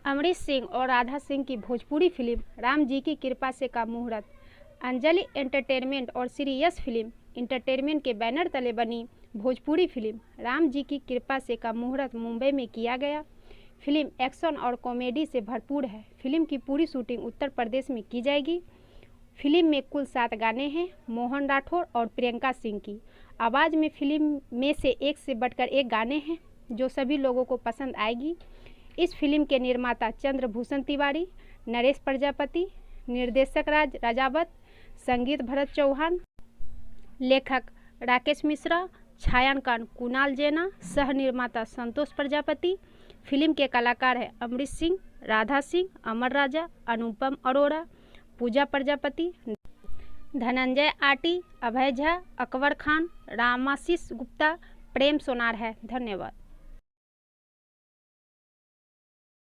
अमरीश सिंह और राधा सिंह की भोजपुरी फिल्म राम जी की कृपा से का मुहूर्त। अंजलि एंटरटेनमेंट और श्री यश फिल्म इंटरटेनमेंट के बैनर तले बनी भोजपुरी फिल्म राम जी की कृपा से का मुहूर्त मुंबई में किया गया। फिल्म एक्शन और कॉमेडी से भरपूर है। फिल्म की पूरी शूटिंग उत्तर प्रदेश में की जाएगी। फिल्म में कुल 7 गाने हैं। मोहन राठौर और प्रियंका सिंह की आवाज़ में फिल्म में से एक से बढ़कर एक गाने हैं जो सभी लोगों को पसंद आएगी। इस फिल्म के निर्माता चंद्रभूषण तिवारी, नरेश प्रजापति, निर्देशक राज राजावत, संगीत भरत चौहान, लेखक राकेश मिश्रा, छायांकन कुणाल जैना, सह निर्माता संतोष प्रजापति। फिल्म के कलाकार हैं अमरीश सिंह, राधा सिंह, अमर राजा, अनुपम अरोड़ा, पूजा प्रजापति, धनंजय आटी, अभय झा, अकबर खान, रामाशीष गुप्ता, प्रेम सोनार है। धन्यवाद।